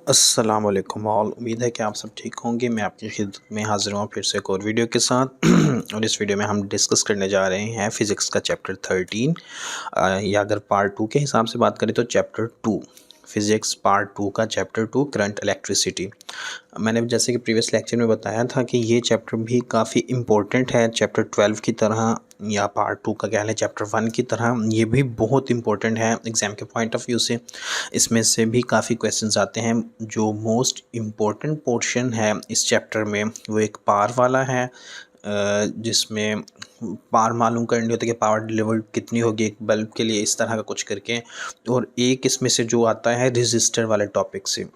अस्सलाम वालेकुम ऑल। उम्मीद है कि आप सब ठीक होंगे। मैं आपकी खिदमत में हाज़िर हूँ फिर से एक और वीडियो के साथ और इस वीडियो में हम डिस्कस करने जा रहे हैं फ़िज़िक्स का चैप्टर 13 या अगर पार्ट 2 के हिसाब से बात करें तो चैप्टर 2 फ़िज़िक्स पार्ट 2 का चैप्टर 2 करंट इलेक्ट्रिसिटी। मैंने जैसे कि प्रीवियस लेक्चर में बताया था कि ये चैप्टर भी काफ़ी इम्पोर्टेंट है चैप्टर 12 की तरह या पार्ट 2 का कह लें चैप्टर 1 की तरह। ये भी बहुत इम्पोर्टेंट है एग्ज़ाम के पॉइंट ऑफ व्यू से। इसमें से भी काफ़ी क्वेश्चंस आते हैं। जो मोस्ट इम्पोर्टेंट पोर्शन है इस चैप्टर में वो एक पावर वाला है, जिसमें पावर मालूम करनी होती है कि पावर डिलीवर्ड कितनी होगी एक बल्ब के लिए, इस तरह का कुछ करके। और एक इसमें से जो आता है रजिस्टर वाले टॉपिक से,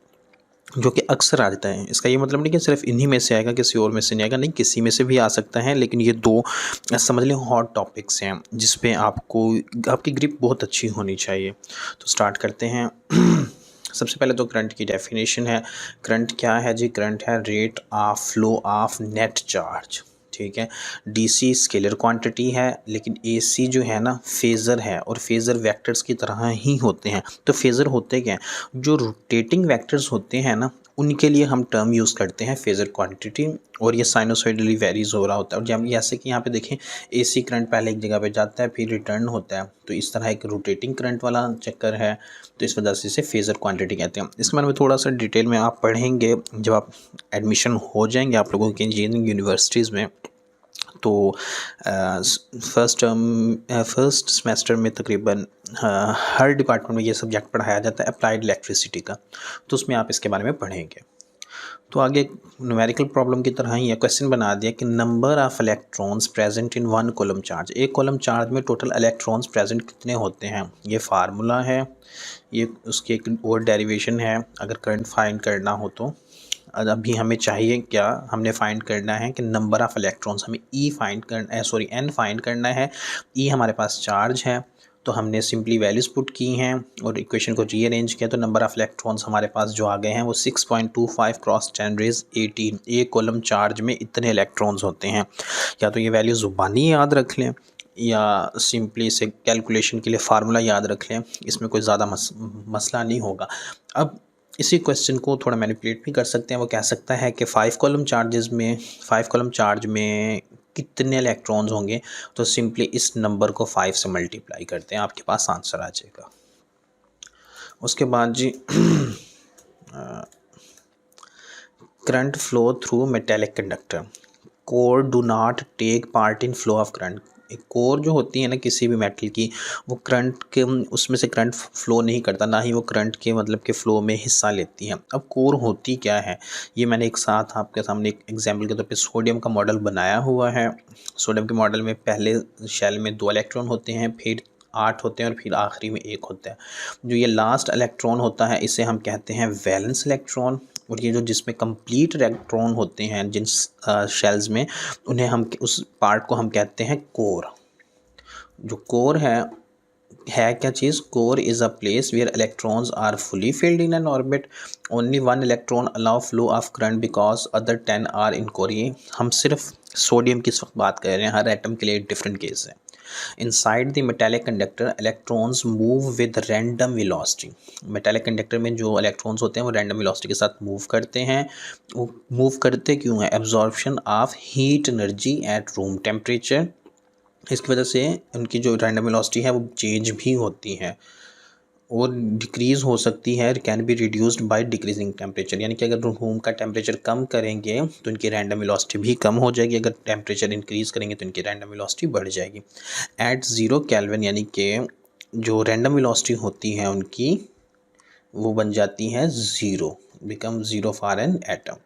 जो कि अक्सर आ जाता है। इसका ये मतलब नहीं कि सिर्फ इन्हीं में से आएगा, किसी और में से नहीं आएगा, नहीं किसी में से भी आ सकता है। लेकिन ये दो समझ लें हॉट टॉपिक्स हैं जिस पे आपको आपकी ग्रिप बहुत अच्छी होनी चाहिए। तो स्टार्ट करते हैं। सबसे पहले तो करंट की डेफिनेशन है। करंट क्या है जी? करंट है rate of flow of net charge. ठीक है, डीसी स्केलर क्वांटिटी है, लेकिन एसी जो है ना फेज़र है और फेज़र वेक्टर्स की तरह ही होते हैं। तो फेज़र होते क्या हैं? जो रोटेटिंग वेक्टर्स होते हैं ना उनके लिए हम टर्म यूज़ करते हैं फेज़र क्वांटिटी, और ये साइनोसॉइडली वेरीज हो रहा होता है। और जब जैसे कि यहाँ पे देखें एसी करंट पहले एक जगह पे जाता है फिर रिटर्न होता है, तो इस तरह एक रोटेटिंग करंट वाला चक्कर है। तो इस वजह से इसे फेज़र क्वांटिटी कहते हैं। इसके बारे में थोड़ा सा डिटेल में आप पढ़ेंगे जब आप एडमिशन हो जाएंगे आप लोगों के इंजीनियरिंग यूनिवर्सिटीज़ में। तो फर्स्ट सेमेस्टर में तकरीबन हर डिपार्टमेंट में ये सब्जेक्ट पढ़ाया जाता है अप्लाइड इलेक्ट्रिसिटी का, तो उसमें आप इसके बारे में पढ़ेंगे। तो आगे न्यूमेरिकल प्रॉब्लम की तरह ही क्वेश्चन बना दिया कि number of electrons present in one column charge. एक कॉलम चार्ज में टोटल इलेक्ट्रॉन्स प्रेजेंट कितने होते हैं? ये फार्मूला है, ये उसकी एक और डेरिवेशन है अगर करंट फाइंड करना हो तो। अभी हमें चाहिए क्या? हमने फाइंड करना है कि नंबर ऑफ़ इलेक्ट्रॉन्स, हमें ई फाइंड करना है, सॉरी एन फाइंड करना है। ई हमारे पास चार्ज है, तो हमने सिंपली वैल्यूज़ पुट की हैं और इक्वेशन को रीअरेंज किया, तो नंबर ऑफ़ इलेक्ट्रॉन्स हमारे पास जो आ गए हैं वो 6.25 क्रॉस 10⁻18। एक कॉलम चार्ज में इतने इलेक्ट्रॉन्स होते हैं। या तो ये वैल्यू ज़ुबानी याद रख लें या सिंपली इसे कैलकुलेशन के लिए फार्मूला याद रख लें, इसमें कोई ज़्यादा मसला नहीं होगा। अब इसी क्वेश्चन को थोड़ा मैनिपुलेट भी कर सकते हैं। वो कह सकता है कि 5 कॉलम चार्ज में कितने इलेक्ट्रॉन्स होंगे, तो सिंपली इस नंबर को 5 से मल्टीप्लाई करते हैं, आपके पास आंसर आ जाएगा। उसके बाद जी current flow through metallic conductor. Core do not take part in flow of current. Core जो होती है ना किसी भी मेटल की, वो करंट के उसमें से करंट फ्लो नहीं करता, ना ही वो करंट के मतलब के फ़्लो में हिस्सा लेती हैं। अब कोर होती क्या है, ये मैंने एक साथ आपके सामने एक एग्जांपल के तौर पे सोडियम का मॉडल बनाया हुआ है। सोडियम के मॉडल में पहले शेल में 2 इलेक्ट्रॉन होते हैं, फिर 8 होते हैं और फिर आखिरी में 1 होता है। जो ये लास्ट इलेक्ट्रॉन होता है इसे हम कहते हैं वैलेंस इलेक्ट्रॉन। और ये जो जिसमें कंप्लीट इलेक्ट्रॉन होते हैं जिन शेल्स में, उन्हें हम उस पार्ट को हम कहते हैं कोर। जो कोर है क्या चीज़? Core is a place where electrons are fully filled in an orbit. Only one electron allow flow of current because other 10 are in core. ये हम सिर्फ सोडियम की इस वक्त बात कर रहे हैं, हर एटम के लिए डिफरेंट केस है। Inside the metallic conductor electrons move with random velocity. Metallic conductor में जो इलेक्ट्रॉन्स होते हैं वो रैंडम वेलोसिटी के साथ मूव करते हैं। वो मूव करते क्यों हैं? Absorption of heat energy at room temperature. इसकी वजह से उनकी जो रैंडम वेलोसिटी है वो चेंज भी होती है और डिक्रीज़ हो सकती है, can be reduced by decreasing temperature. यानी कि अगर रूम का टेम्परेचर कम करेंगे तो इनकी रैंडम वेलोसिटी भी कम हो जाएगी, अगर टेम्परेचर इंक्रीज़ करेंगे तो इनकी रैंडम वेलोसिटी बढ़ जाएगी। एट 0 केल्विन यानी कि जो रैंडम वेलोसिटी होती है उनकी वो बन जाती है 0, become 0 for an atom.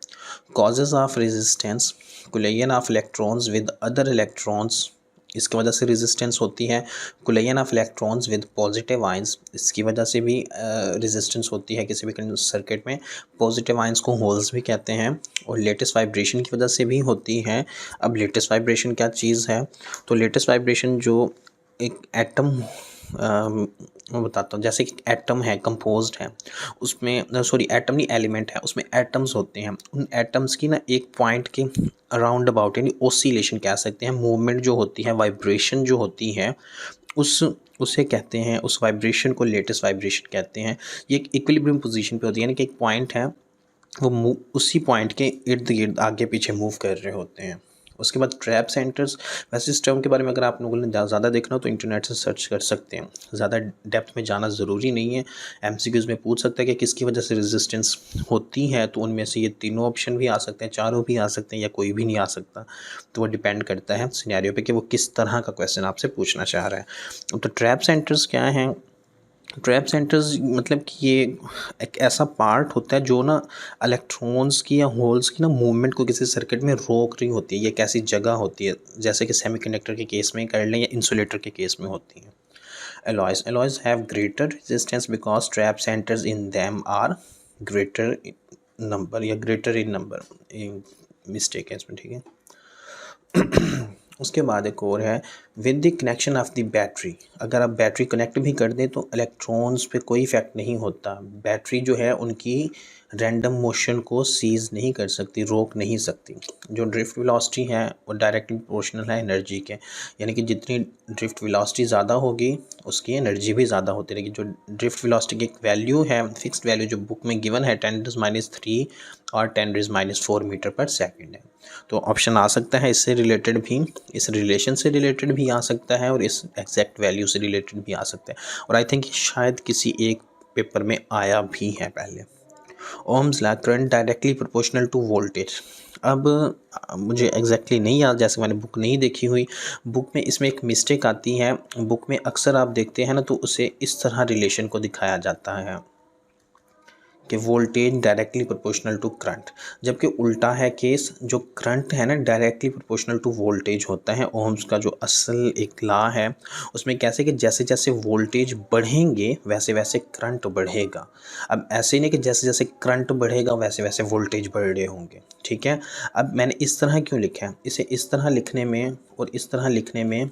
Causes of resistance, collision of electrons with other electrons, इसकी वजह से रेजिस्टेंस होती है। Collision of electrons with positive ions, इसकी वजह से भी रेजिस्टेंस होती है किसी भी सर्किट में। पॉजिटिव आयंस को होल्स भी कहते हैं। और लेटेस्ट वाइब्रेशन की वजह से भी होती है। अब लेटेस्ट वाइब्रेशन क्या चीज़ है? तो लेटेस्ट वाइब्रेशन जो एक एटम, मैं बताता हूँ, जैसे कि एटम है कंपोज्ड है, उसमें सॉरी एटम नहीं एलिमेंट है, उसमें एटम्स होते हैं। उन एटम्स की ना एक पॉइंट के अराउंड अबाउट यानी ओसिलेशन कह सकते हैं, मूवमेंट जो होती है, वाइब्रेशन जो होती है, उसे कहते हैं, उस वाइब्रेशन को लेटेस्ट वाइब्रेशन कहते हैं। ये एक इक्विलिब्रियम पोजीशन पे होती है, यानी कि एक पॉइंट है, वो मूव उसी पॉइंट के इर्द गिर्द आगे पीछे मूव कर रहे होते हैं। उसके बाद ट्रैप सेंटर्स, वैसे इस टर्म के बारे में अगर आप लोगों ने ज़्यादा देखना हो तो इंटरनेट से सर्च कर सकते हैं, ज़्यादा डेप्थ में जाना ज़रूरी नहीं है। एमसीक्यूज़ में पूछ सकता है कि किसकी वजह से रेजिस्टेंस होती है, तो उनमें से ये तीनों ऑप्शन भी आ सकते हैं, चारों भी आ सकते हैं, या कोई भी नहीं आ सकता। तो वो डिपेंड करता है सिनेरियो पे कि वो किस तरह का क्वेश्चन आपसे पूछना चाह रहा है। तो ट्रैप सेंटर्स क्या हैं? ट्रैप सेंटर्स मतलब कि ये एक ऐसा पार्ट होता है जो ना इलेक्ट्रॉन्स की या होल्स की ना मूवमेंट को किसी सर्किट में रोक रही होती है। ये एक ऐसी जगह होती है, जैसे कि सेमीकंडक्टर के केस में कर लें या इंसुलेटर के केस में होती है। alloys have greater resistance because trap centers in them are greater number या greater in number, मिस्टेक है इसमें, ठीक है। उसके बाद एक और है with the connection of the battery. अगर आप बैटरी कनेक्ट भी कर दें तो इलेक्ट्रॉन्स पे कोई इफेक्ट नहीं होता। बैटरी जो है उनकी रैंडम मोशन को सीज नहीं कर सकती, रोक नहीं सकती। जो ड्रिफ्ट वेलोसिटी है वो डायरेक्टली प्रोपोर्शनल है एनर्जी के, यानी कि जितनी ड्रिफ्ट वेलोसिटी ज़्यादा होगी उसकी एनर्जी भी ज़्यादा होती रहेगी। जो ड्रिफ्ट वेलोसिटी की एक वैल्यू है, फिक्स्ड वैल्यू जो बुक में गिवन है 10⁻³ और 10⁻⁴ मीटर पर सेकेंड है। तो ऑप्शन आ सकता है इससे रिलेटेड भी, इस रिलेशन से रिलेटेड भी आ सकता है और इस एग्जैक्ट वैल्यू से रिलेटेड भी आ सकता है। और आई थिंक शायद किसी एक पेपर में आया भी है पहले। Ohm's law, current directly proportional to voltage. अब मुझे एग्जैक्टली नहीं याद, जैसे मैंने बुक नहीं देखी हुई, बुक में इसमें एक मिस्टेक आती है। बुक में अक्सर आप देखते हैं ना तो उसे इस तरह रिलेशन को दिखाया जाता है कि voltage directly proportional to current, जबकि उल्टा है केस। जो करंट है ना डायरेक्टली प्रोपोर्शनल टू वोल्टेज होता है। ओम्स का जो असल एक लॉ है उसमें कैसे कि जैसे जैसे वोल्टेज बढ़ेंगे वैसे वैसे करंट बढ़ेगा। अब ऐसे नहीं कि जैसे जैसे करंट बढ़ेगा वैसे वैसे वोल्टेज बढ़ रहे होंगे, ठीक है। अब मैंने इस तरह क्यों लिखा है, इसे इस तरह लिखने में और इस तरह लिखने में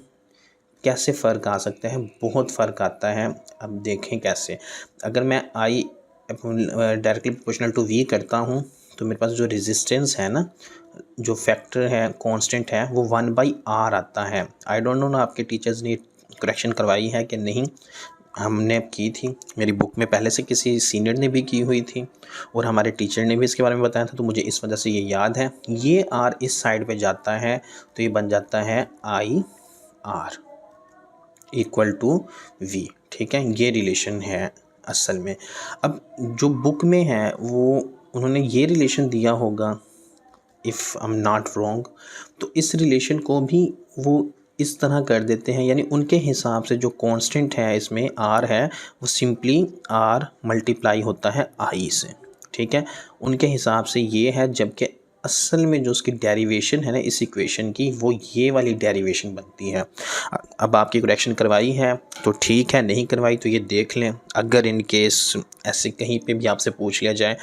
कैसे फ़र्क आ सकता है? बहुत फ़र्क आता है। अब देखें कैसे। अगर मैं I directly proportional to V करता हूँ तो मेरे पास जो रेजिस्टेंस है ना, जो फैक्टर है कांस्टेंट है, वो 1/r आता है। आई डोंट नो ना आपके टीचर्स ने करेक्शन करवाई है कि नहीं, हमने की थी, मेरी बुक में पहले से किसी सीनियर ने भी की हुई थी और हमारे टीचर ने भी इसके बारे में बताया था, तो मुझे इस वजह से ये याद है। ये r इस साइड पे जाता है तो ये बन जाता है IR इक्वल टू V, ठीक है। ये रिलेशन है असल में। अब जो बुक में है वो उन्होंने ये रिलेशन दिया होगा, if I am not wrong, तो इस रिलेशन को भी वो इस तरह कर देते हैं, यानी उनके हिसाब से जो कांस्टेंट है इसमें R है वो सिंपली R मल्टीप्लाई होता है I से, ठीक है। उनके हिसाब से ये है, जबकि असल में जो उसकी डेरिवेशन है ना इस इक्वेशन की, वो ये वाली डेरिवेशन बनती है। अब आपकी करेक्शन करवाई है तो ठीक है, नहीं करवाई तो ये देख लें। अगर इन केस ऐसे कहीं पे भी आपसे पूछ लिया जाए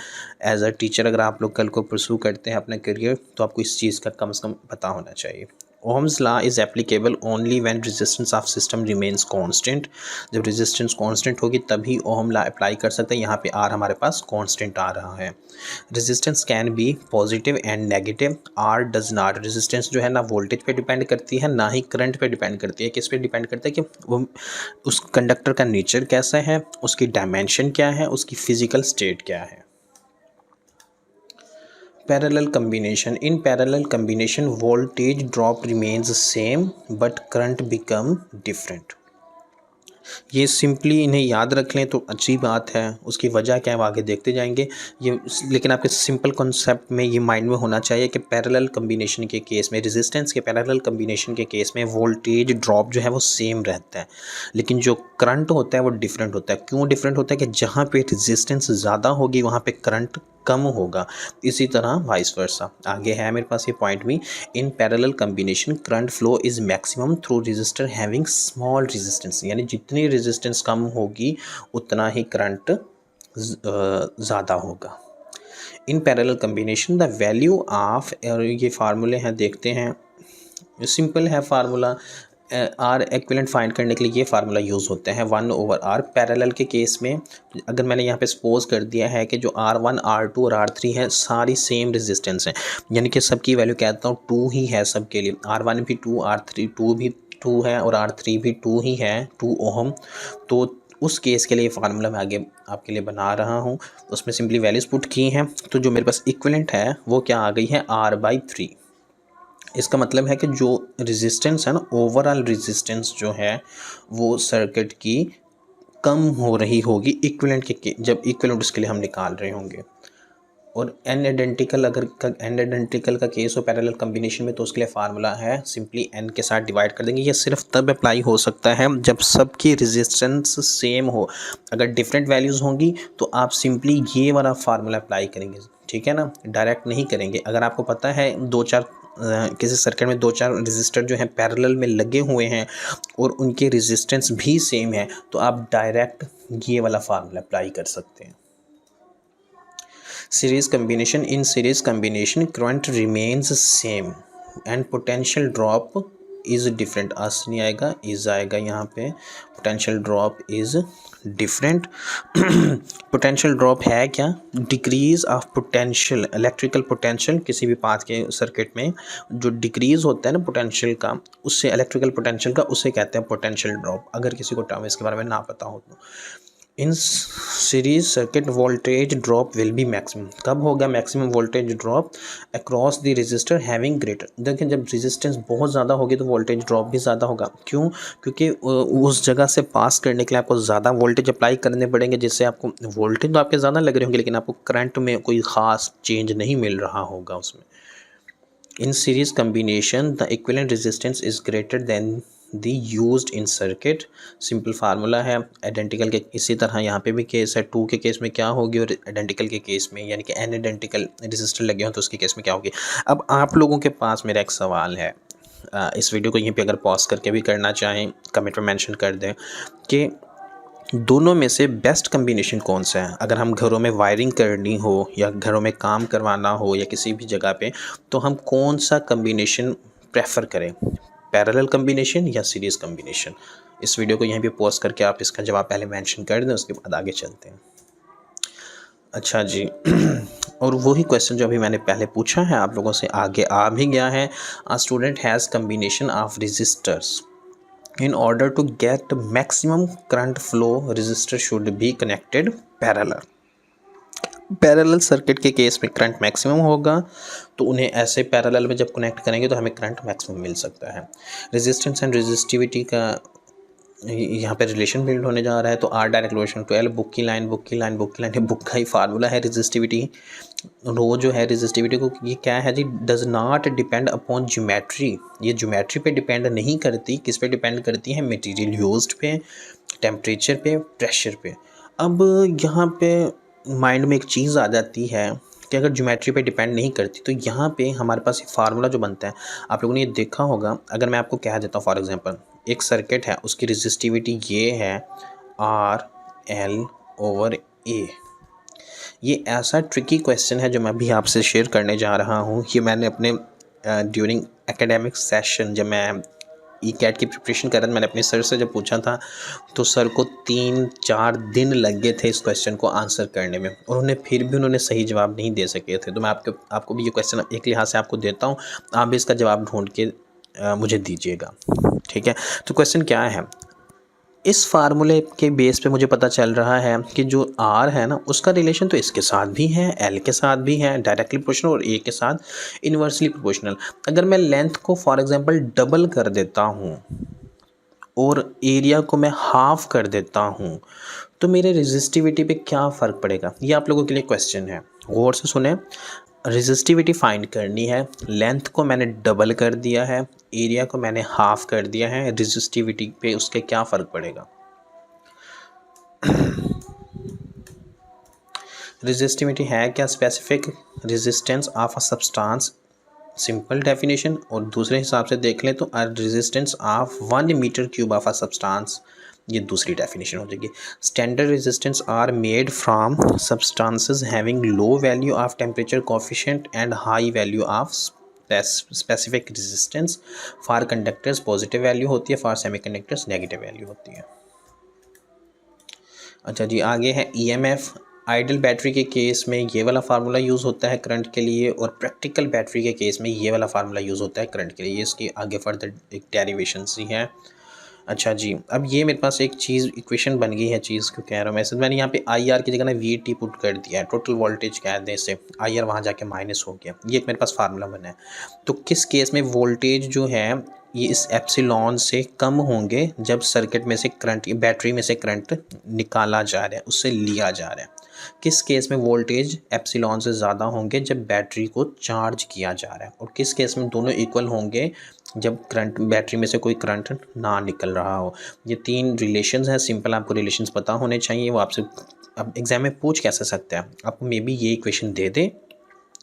एज अ टीचर, अगर आप लोग कल को परसू करते हैं अपना करियर, तो आपको इस चीज़ का कम से कम पता होना चाहिए। Ohm's law is applicable only when resistance of system remains constant. जब रेजिस्टेंस कांस्टेंट होगी तभी ओम लॉ अप्लाई कर सकते हैं। यहाँ पे आर हमारे पास कांस्टेंट आ रहा है। Resistance can be positive and negative. R does not, resistance जो है ना वोल्टेज पे डिपेंड करती है ना ही करंट पे डिपेंड करती है। किस पे डिपेंड करता है कि वो उस कंडक्टर का नेचर कैसा है, उसकी डायमेंशन क्या है, उसकी फिजिकल स्टेट क्या है। Parallel combination. In parallel combination, voltage drop remains same but current become different. ये सिंपली इन्हें याद रख लें तो अच्छी बात है। उसकी वजह क्या है वो आगे देखते जाएंगे ये, लेकिन आपके सिंपल कॉन्सेप्ट में ये माइंड में होना चाहिए कि पैरेलल कम्बिनेशन के केस में, रेजिस्टेंस के पैरेलल कम्बिनेशन के केस में वोल्टेज ड्रॉप जो है वो सेम रहता है, लेकिन जो करंट होता है वो डिफरेंट होता है। क्यों डिफरेंट होता है कि जहाँ पे रेजिस्टेंस ज़्यादा होगी वहाँ पे करंट कम होगा, इसी तरह वाइस वर्सा। आगे है मेरे पास ये पॉइंट भी, in parallel combination current flow is maximum through register having small resistance, यानी जितनी रेजिस्टेंस कम होगी उतना ही करंट ज़्यादा होगा। In parallel combination the value of, और ये फार्मूले हैं देखते हैं, सिंपल है फार्मूला। आर एक्विवेलेंट फाइंड करने के लिए ये फार्मूला यूज़ होता है 1/r। पैरेलल के केस में अगर मैंने यहाँ पे सपोज कर दिया है कि जो R1 R2 और R3 है सारी सेम रेजिस्टेंस है, यानी कि सबकी वैल्यू कहता हूँ 2 ही है सबके लिए, R1 भी 2 R3 2 भी 2 है और R3 भी 2 ही है, 2 ओहम। तो उस केस के लिए फार्मूला मैं आगे आपके लिए बना रहा हूँ, उसमें सिंपली वैल्यूज पुट की हैं। तो जो मेरे पास इक्विवेलेंट है वो क्या आ गई है, R/3। इसका मतलब है कि जो रेजिस्टेंस है ना, ओवरऑल रेजिस्टेंस जो है वो सर्किट की कम हो रही होगी इक्विवेलेंट के जब इक्विवेलेंट उसके लिए हम निकाल रहे होंगे। और एन आइडेंटिकल, अगर एन आइडेंटिकल का केस हो पैरेलल कम्बिनेशन में, तो उसके लिए फार्मूला है सिंपली एन के साथ डिवाइड कर देंगे। ये सिर्फ तब अप्लाई हो सकता है जब सबकी रेजिस्टेंस सेम हो। अगर डिफरेंट वैल्यूज़ होंगी तो आप सिंपली ये वाला फार्मूला अप्लाई करेंगे, ठीक है ना, डायरेक्ट नहीं करेंगे। अगर आपको पता है किसी सर्किट में 2-4 रेजिस्टर जो हैं पैरेलल में लगे हुए हैं और उनके रेजिस्टेंस भी सेम है, तो आप डायरेक्ट ये वाला फार्मूला अप्लाई कर सकते हैं। Series combination, in series combination current remains same and potential drop is different। आस नहीं आएगा, is आएगा यहाँ पे। potential drop is different। potential drop है क्या, decrease of potential, electrical potential किसी भी पाथ के सर्किट में जो डिक्रीज होता है ना पोटेंशियल का, उससे इलेक्ट्रिकल पोटेंशियल का, उसे कहते हैं पोटेंशियल ड्रॉप, अगर किसी को टर्म इसके बारे में ना पता हो तो। In series circuit voltage drop will be maximum, कब होगा maximum voltage drop, across the register having greater. देखिए जब रेजिस्टेंस बहुत ज़्यादा होगी तो वोल्टेज ड्रॉप भी ज़्यादा होगा। क्यों, क्योंकि उस जगह से पास करने के लिए आपको ज़्यादा वोल्टेज अप्लाई करने पड़ेंगे, जिससे आपको वोल्टेज तो आपके ज़्यादा लग रहे होंगे लेकिन आपको करंट में कोई ख़ास चेंज नहीं मिल रहा होगा उसमें। In series combination the equivalent resistance is greater than the used in circuit. Simple formula है आइडेंटिकल के। इसी तरह यहाँ पे भी केस है, 2 के केस में क्या होगी और आइडेंटिकल के केस में, यानी कि एन आइडेंटिकल रेजिस्टर लगे हों तो उसके केस में क्या होगी। अब आप लोगों के पास मेरा एक सवाल है, इस वीडियो को यहीं पे अगर पॉज करके भी करना चाहें कमेंट में मेंशन कर दें कि दोनों में से बेस्ट कम्बिनेशन कौन सा है। अगर हम घरों में वायरिंग करनी हो या घरों में काम करवाना हो या किसी भी जगह पे, तो हम कौन सा कम्बिनेशन प्रेफर करें, पैरेलल कम्बिनेशन या सीरीज़ कम्बिनेशन। इस वीडियो को यहीं पे पॉज करके आप इसका जवाब पहले मेंशन कर दें, उसके बाद आगे चलते हैं। अच्छा जी और वही क्वेश्चन जो अभी मैंने पहले पूछा है आप लोगों से आगे आ भी गया है। A student has combination of resistors in order to get maximum current flow resistor should be connected parallel circuit के केस में करंट मैक्सिमम होगा, तो उन्हें ऐसे पैरेलल में जब कनेक्ट करेंगे तो हमें करंट मैक्सिमम मिल सकता है। रेजिस्टेंस एंड रेजिस्टिविटी का यहाँ पे रिलेशन बिल्ड होने जा रहा है। तो आर डायरेक्ट रिलेशन 12 बुक की लाइन बुक का ही फार्मूला है रेजिस्टिविटी। रो जो है रेजिस्टिविटी को, ये क्या है जी, does not depend upon geometry. ये ज्योमेट्री पे डिपेंड नहीं करती, किस पे डिपेंड करती है, मटेरियल यूज्ड पे, टेम्परेचर पे, प्रेशर पे। अब यहाँ पे माइंड में एक चीज़ आ जाती है कि अगर ज्योमेट्री पे डिपेंड नहीं करती तो यहाँ पे हमारे पास एक फार्मूला जो बनता है, आप लोगों ने ये देखा होगा। अगर मैं आपको कह देता हूँ फॉर एग्जांपल एक सर्किट है, उसकी रेजिस्टिविटी ये है RL/A। ये ऐसा ट्रिकी क्वेश्चन है जो मैं भी आपसे शेयर करने जा रहा हूँ। ये मैंने अपने ड्यूरिंग एकेडमिक सेशन, जब मैं ई-कैट की प्रिपरेशन कर रहा था, मैंने अपने सर से जब पूछा था तो सर को 3-4 दिन लग गए थे इस क्वेश्चन को आंसर करने में, और उन्हें फिर भी उन्होंने सही जवाब नहीं दे सके थे। तो मैं आपको भी ये क्वेश्चन एक लिहाज से आपको देता हूँ, आप भी इसका जवाब ढूंढ के मुझे दीजिएगा, ठीक है। तो क्वेश्चन क्या है, इस फार्मूले के बेस पे मुझे पता चल रहा है कि जो R है ना, उसका रिलेशन तो इसके साथ भी है, L के साथ भी है डायरेक्टली प्रोपोर्शनल, और A के साथ इन्वर्सली प्रोपोर्शनल। अगर मैं लेंथ को फॉर एग्जांपल डबल कर देता हूँ और एरिया को मैं हाफ कर देता हूँ, तो मेरे रेजिस्टिविटी पे क्या फ़र्क पड़ेगा। ये आप लोगों के लिए क्वेश्चन है, गौर से सुने। रेजिस्टिविटी फाइंड करनी है, लेंथ को मैंने डबल कर दिया है, एरिया को मैंने हाफ कर दिया है, रेजिस्टिविटी पे उसके क्या फ़र्क पड़ेगा। रेजिस्टिविटी है क्या, specific resistance of a substance, simple definition. और दूसरे हिसाब से देख लें तो resistance of 1 metre cube of a substance, ये दूसरी डेफिनेशन हो जाएगी। Standard resistance are made from substances having low value of temperature coefficient and high value of specific resistance. For conductors positive value होती है, फॉर सेमीकंडक्टर्स नेगेटिव वैल्यू होती है। अच्छा जी, आगे है EMF आइडल बैटरी के केस में ये वाला फार्मूला यूज़ होता है करंट के लिए, और प्रैक्टिकल बैटरी के केस में ये वाला फार्मूला यूज़ होता है करंट के लिए। ये इसकी आगे फर्दर एक डेरिवेशंस ही है। अच्छा जी, अब ये मेरे पास एक चीज़ इक्वेशन बन गई है, चीज़ क्यों कह रहा हूँ वैसे मैंने यहाँ पे आई आर की जगह ना वी टी पुट कर दिया है, टोटल वोल्टेज कह दें इसे, आई आर वहाँ जाके माइनस हो गया। ये एक मेरे पास फार्मूला बना है। तो किस केस में वोल्टेज जो है ये इस एप्सिलॉन से कम होंगे जब सर्किट में से करंट, बैटरी में से करंट निकाला जा रहा है, उससे लिया जा रहा है। किस केस में वोल्टेज एप्सिलॉन से ज़्यादा होंगे जब बैटरी को चार्ज किया जा रहा है, और किस केस में दोनों इक्वल होंगे जब करंट, बैटरी में से कोई करंट ना निकल रहा हो। ये 3 रिलेशंस हैं, सिंपल आपको रिलेशंस पता होने चाहिए। वो आपसे अब एग्जाम में पूछ कैसे सकते हैं, आपको मे बी ये इक्वेशन दे दे,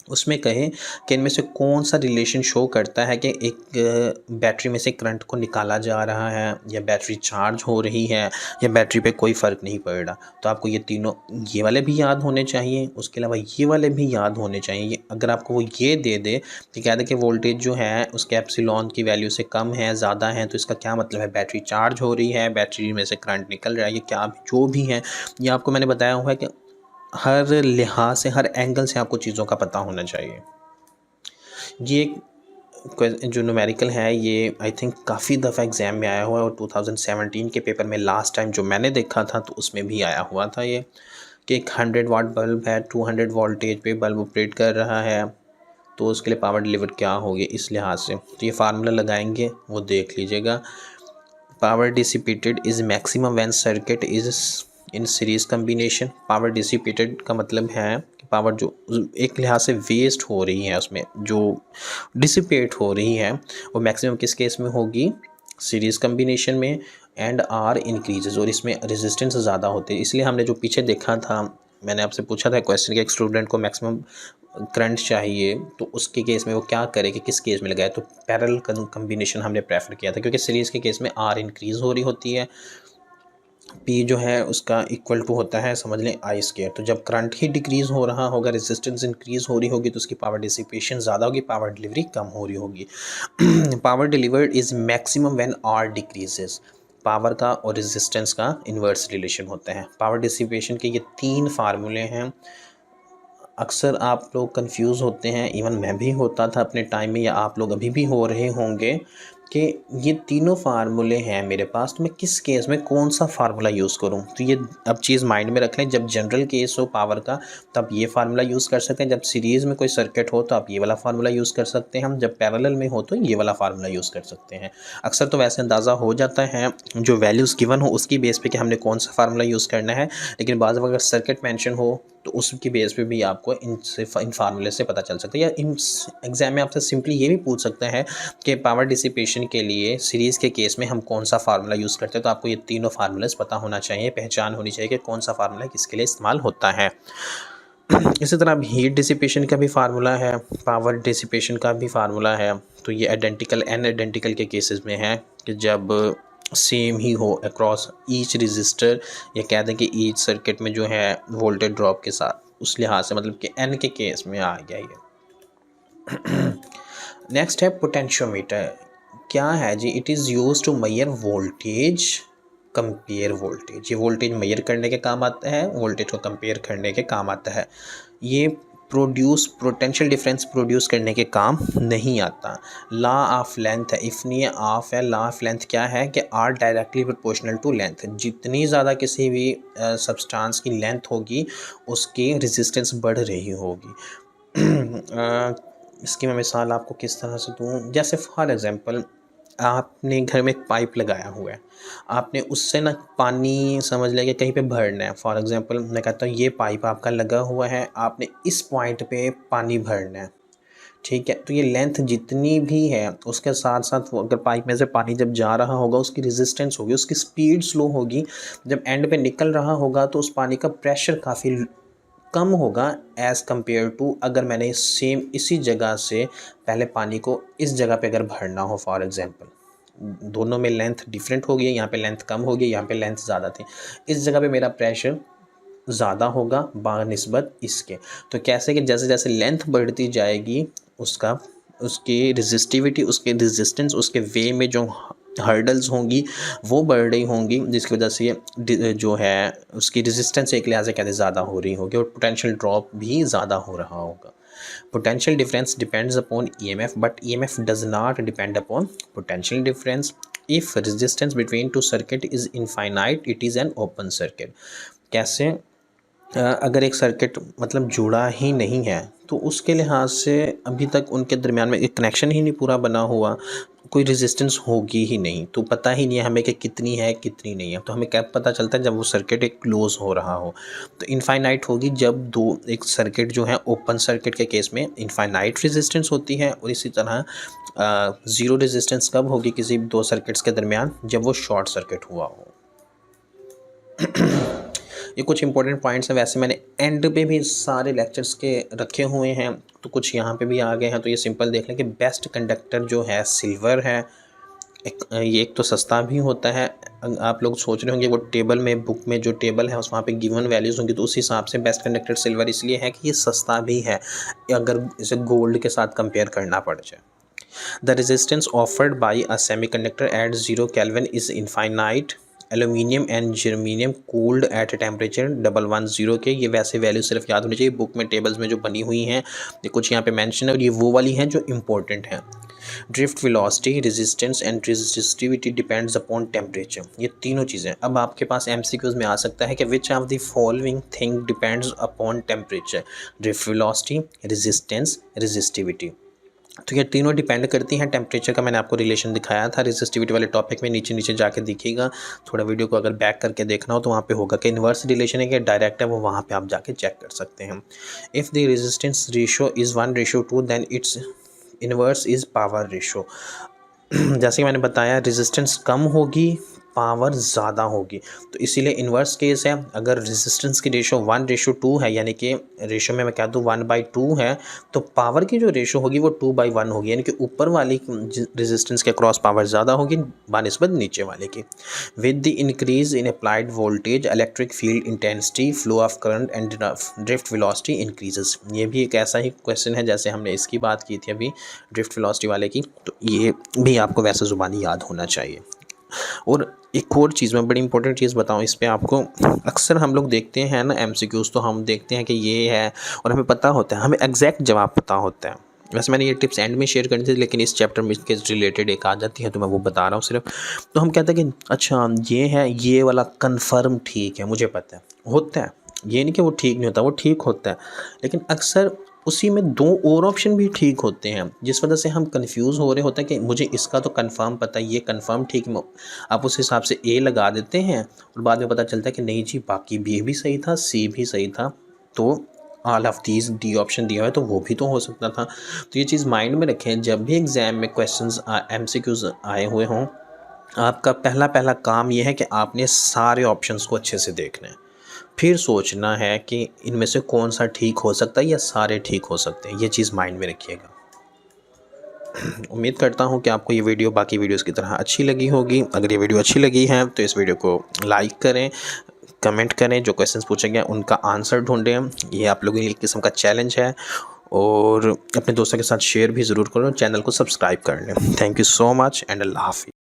उसमें कहे कि इनमें से कौन सा रिलेशन शो करता है कि एक बैटरी में से करंट को निकाला जा रहा है, या बैटरी चार्ज हो रही है, या बैटरी पे कोई फ़र्क नहीं पड़ रहा। तो आपको ये तीनों, ये वाले भी याद होने चाहिए, उसके अलावा ये वाले भी याद होने चाहिए। अगर आपको वो ये दे दे कि कह दे कि वोल्टेज जो है उसके एप्सिलॉन की वैल्यू से कम है, ज़्यादा है, तो इसका क्या मतलब है, बैटरी चार्ज हो रही है, बैटरी में से करंट निकल रहा है, ये क्या जो भी है, ये आपको मैंने बताया हुआ है कि हर लिहाज से, हर एंगल से आपको चीज़ों का पता होना चाहिए। ये जो न्यूमेरिकल है ये आई थिंक काफ़ी दफ़ा एग्ज़ाम में आया हुआ है, और 2017 के पेपर में लास्ट टाइम जो मैंने देखा था तो उसमें भी आया हुआ था ये, कि एक 100 वाट बल्ब है, 200 वोल्टेज पे बल्ब ऑपरेट कर रहा है, तो उसके लिए पावर डिलीवर क्या होगी इस लिहाज से। तो ये फार्मूला लगाएंगे, वो देख लीजिएगा। Power dissipated is maximum when circuit is in series combination. Power dissipated का मतलब है कि पावर जो एक लिहाज से वेस्ट हो रही है, उसमें जो डिसिपेट हो रही है, वो मैक्सिमम किस केस में होगी, सीरीज़ कम्बिनेशन में, एंड आर इंक्रीजेज, और इसमें रेजिस्टेंस ज़्यादा होते हैं। इसलिए हमने जो पीछे देखा था, मैंने आपसे पूछा था क्वेश्चन कि एक स्टूडेंट को मैक्सिमम करंट चाहिए, तो उसके केस में वो क्या करे कि किस केस में लगाए, तो पैरेलल कम्बिनेशन हमने प्रेफर किया था, क्योंकि सीरीज़ के केस में आर इंक्रीज़ हो रही होती है, पी जो है उसका इक्वल टू होता है, समझ लें, आई स्क्वायर। तो जब करंट ही डिक्रीज़ हो रहा होगा, रेजिस्टेंस इंक्रीज़ हो रही होगी, तो उसकी पावर डिसिपेशन ज़्यादा होगी, पावर डिलीवरी कम हो रही होगी। Power delivered is maximum when R decreases. Power का और रेजिस्टेंस का इन्वर्स रिलेशन होता है। पावर डिसिपेशन के ये 3 फार्मूले हैं। अक्सर आप लोग कंफ्यूज होते हैं, इवन मैं भी होता था अपने टाइम में, या आप लोग अभी भी हो रहे होंगे, कि ये तीनों फार्मूले हैं मेरे पास, तो मैं किस केस में कौन सा फार्मूला यूज़ करूं। तो ये अब चीज़ माइंड में रख लें, जब जनरल केस हो पावर का तब ये फार्मूला यूज़ कर सकते हैं, जब सीरीज़ में कोई सर्किट हो तो आप ये वाला फार्मूला यूज़ कर सकते हैं, हम जब पैरेलल में हो तो ये वाला फार्मूला यूज़ कर सकते हैं। अक्सर तो वैसे अंदाज़ा हो जाता है जो वैल्यूज़ गिवन हो उसकी बेस पे कि हमने कौन सा फार्मूला यूज़ करना है, लेकिन बाज़ अगर सर्किट मेंशन हो तो उसकी बेस पे भी आपको इन फार्मूले से पता चल सकता है। या इन एग्ज़ाम में आपसे सिंपली ये भी पूछ सकता है कि पावर डिसिपेशन के लिए सीरीज़ के केस में हम कौन सा फार्मूला यूज़ करते हैं, तो आपको ये तीनों फार्मूलाज पता होना चाहिए, पहचान होनी चाहिए कि कौन सा फार्मूला किसके लिए इस्तेमाल होता है। इसी तरह अब हीट डिसिपेशन का भी फार्मूला है, पावर डिसिपेशन का भी फार्मूला है। तो ये आइडेंटिकल एन आइडेंटिकल के केसेस में है कि जब सेम ही हो अक्रॉस ईच रजिस्टर, या कह दें कि ईच सर्किट में जो है वोल्टेज ड्रॉप के साथ, उस लिहाज से मतलब कि एन के केस में आ गया ये। नेक्स्ट है पोटेंशियोमीटर। क्या है जी, it is use to measure voltage, compare voltage. ये वोल्टेज मेजर करने के काम आता है, वोल्टेज को कंपेयर करने के काम आता है। ये पोटेंशियल डिफरेंस प्रोड्यूस करने के काम नहीं आता। लॉ ऑफ लेंथ है, इफ नहीं है ऑफ है। लॉ ऑफ लेंथ क्या है कि R directly proportional to length. जितनी ज़्यादा किसी भी सब्सटेंस की लेंथ होगी उसकी रेजिस्टेंस बढ़ रही होगी। इसकी मैं मिसाल आपको किस तरह से दूँ, जैसे फॉर एग्ज़ाम्पल आपने घर में एक पाइप लगाया हुआ है, आपने उससे ना पानी समझ लिया कि कहीं पे भरना है। फॉर एग्ज़ाम्पल मैं कहता हूँ ये पाइप आपका लगा हुआ है, आपने इस पॉइंट पे पानी भरना है, ठीक है। तो ये लेंथ जितनी भी है उसके साथ साथ वो अगर पाइप में से पानी जब जा रहा होगा उसकी रेजिस्टेंस होगी, उसकी स्पीड स्लो होगी, जब एंड पे निकल रहा होगा तो उस पानी का प्रेशर काफ़ी कम होगा एज़ कम्पेयर टू अगर मैंने सेम इसी जगह से पहले पानी को इस जगह पे अगर भरना हो। फॉर एग्ज़ाम्पल दोनों में लेंथ डिफरेंट हो गई, यहाँ पे लेंथ कम हो गई, यहाँ पे लेंथ ज़्यादा थी, इस जगह पे मेरा प्रेशर ज़्यादा होगा बानिस्बत इसके। तो कैसे कि जैसे जैसे लेंथ बढ़ती जाएगी उसकी रेजिस्टिविटी, उसके रेजिस्टेंस, उसके वे में जो हर्डल्स होंगी वो बढ़ रही होंगी, जिसकी वजह से ये जो है उसकी रेजिस्टेंस एक लिहाज से कहते ज़्यादा हो रही होगी और पोटेंशियल ड्रॉप भी ज़्यादा हो रहा होगा। Potential difference depends upon EMF, but EMF does not depend upon potential difference. If resistance between two circuit is infinite, it is an open circuit. कैसे? अगर एक सर्किट मतलब जुड़ा ही नहीं है तो उसके लिहाज से अभी तक उनके दरमियान में एक कनेक्शन ही नहीं पूरा बना हुआ, कोई रेजिस्टेंस होगी ही नहीं, तो पता ही नहीं है हमें कि कितनी है कितनी नहीं है। तो हमें क्या पता चलता है? जब वो सर्किट एक क्लोज हो रहा हो। तो इनफाइनाइट होगी जब एक सर्किट जो है ओपन सर्किट के केस में इनफाइनाइट रेजिस्टेंस होती है, और इसी तरह ज़ीरो रेजिस्टेंस कब होगी किसी दो सर्किट्स के दरमियान? जब वो शॉर्ट सर्किट हुआ हो। ये कुछ इंपॉर्टेंट पॉइंट्स हैं। वैसे मैंने एंड पे भी सारे लेक्चर्स के रखे हुए हैं, तो कुछ यहाँ पे भी आ गए हैं। तो ये सिंपल देख लें कि बेस्ट कंडक्टर जो है सिल्वर है। एक तो सस्ता भी होता है। आप लोग सोच रहे होंगे वो टेबल में, बुक में जो टेबल है उस वहाँ पे गिवन वैल्यूज़ होंगी, तो उस हिसाब से बेस्ट कंडक्टर सिल्वर इसलिए है कि ये सस्ता भी है अगर इसे गोल्ड के साथ कंपेयर करना पड़ जाए। The resistance offered by a semiconductor at 0 kelvin is infinite. Aluminium and germanium cooled at temperature 110 K. ये वैसे वैल्यू सिर्फ याद होनी चाहिए, बुक में टेबल्स में जो बनी हुई हैं ये कुछ यहाँ पे मेंशन है, और ये वो वाली हैं जो इम्पोर्टेंट हैं। Drift velocity, resistance and resistivity depends upon temperature. ये तीनों चीज़ें अब आपके पास एमसीक्यूज में आ सकता है कि which of the following thing depends upon temperature? Drift velocity, resistance, resistivity. तो ये तीनों डिपेंड करती हैं टेम्परेचर का। मैंने आपको रिलेशन दिखाया था रेजिस्टिविटी वाले टॉपिक में, नीचे जाके देखिएगा। थोड़ा वीडियो को अगर बैक करके देखना हो तो वहाँ पे होगा कि इन्वर्स रिलेशन है कि डायरेक्ट है, वो वहाँ पे आप जाके चेक कर सकते हैं। If the resistance ratio is 1:2 then its inverse is power ratio. जैसे कि मैंने बताया रेजिस्टेंस कम होगी पावर ज़्यादा होगी, तो इसीलिए इन्वर्स केस है। अगर रेजिस्टेंस की रेशो 1:2 है, यानी कि रेशो में मैं कह दूँ 1/2 है, तो पावर की जो रेशो होगी वो 2/1 होगी, यानी कि ऊपर वाली रेजिस्टेंस के क्रॉस पावर ज़्यादा होगी बानिस्बत नीचे वाले की। With the increase in applied voltage electric field intensity, flow of current and drift velocity increases. ये भी एक ऐसा ही क्वेश्चन है जैसे हमने इसकी बात की थी अभी ड्रिफ्ट वेलोसिटी वाले की, तो ये भी आपको वैसे ज़ुबानी याद होना चाहिए। और एक और चीज़, मैं बड़ी इंपॉर्टेंट चीज़ बताऊं इस पे आपको। अक्सर हम लोग देखते हैं ना एमसीक्यूज़, तो हम देखते हैं कि ये है और हमें पता होता है, हमें एग्जैक्ट जवाब पता होता है। वैसे मैंने ये टिप्स एंड में शेयर करनी थी, लेकिन इस चैप्टर में इसके रिलेटेड एक आ जाती है तो मैं वो बता रहा हूँ सिर्फ। तो हम कहते हैं कि अच्छा ये है, ये वाला कन्फर्म ठीक है, मुझे पता है, होता है। ये नहीं कि वो ठीक नहीं होता, वो ठीक होता है, लेकिन अक्सर उसी में दो और ऑप्शन भी ठीक होते हैं, जिस वजह से हम कंफ्यूज हो रहे होते हैं कि मुझे इसका तो कंफर्म पता है, ये कंफर्म ठीक है, आप उस हिसाब से ए लगा देते हैं और बाद में पता चलता है कि नहीं जी बाकी बी भी सही था, सी भी सही था, तो all of these D option दिया है तो वो भी तो हो सकता था। तो ये चीज़ माइंड में रखें, जब भी एग्ज़ाम में क्वेश्चंस एमसीक्यूज आए हुए हों, आपका पहला काम ये है कि आपने सारे ऑप्शंस को अच्छे से देखना है, फिर सोचना है कि इनमें से कौन सा ठीक हो सकता है या सारे ठीक हो सकते हैं। ये चीज़ माइंड में रखिएगा। उम्मीद करता हूँ कि आपको ये वीडियो बाकी वीडियोस की तरह अच्छी लगी होगी। अगर ये वीडियो अच्छी लगी है तो इस वीडियो को लाइक करें, कमेंट करें, जो क्वेश्चंस पूछे गए उनका आंसर ढूंढें। ये आप लोगों के लिए एक किस्म का चैलेंज है, और अपने दोस्तों के साथ शेयर भी ज़रूर करो, चैनल को सब्सक्राइब कर लें। Thank you so much and अल्लाह हाफ़िज़।